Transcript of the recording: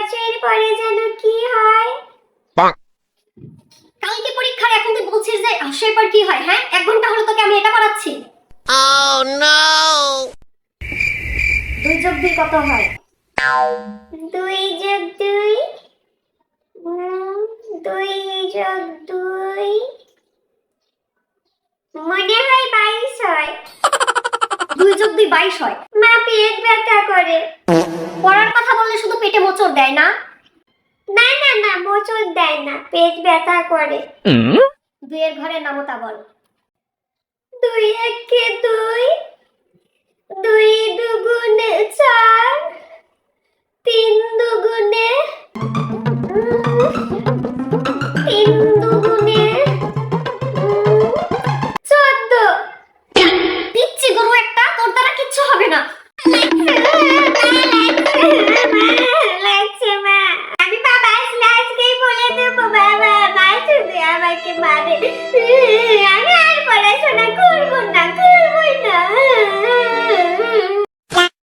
বছর পরে যেন কি হয়। কালকে পরীক্ষার এখন তুই বলছিস যে আসার পর কি হয়? হ্যাঁ, 1 ঘন্টা হলো তোকে আমি এটা পড়াচ্ছি। Oh no! 2 যোগ 2 কত হয়? 2 যোগ 2 2 যোগ 2 মনে হয় 22 হয়। 2 যোগ 2 22 হয়। মা পেট ব্যথা করে। পড়ার কথা বললে শুধু পেটে মোচড় দেয় না? না না না, মোচড় দেয় না, পেট ব্যথা করে। 2 এর ঘরের নামতা বল। 2 একে 2, 2 দুগুণে 4, 3 দুগুণে 3 দুগুণে 14। পিচ্ছি গরু একটা, তোর দ্বারা কিচ্ছু হবে না। লাগছে মা, আমি বাবা আসলে আজকেই বলে দেবো। বাবা মা শুধু আমাকে মারে, আমি আর পড়াশোনা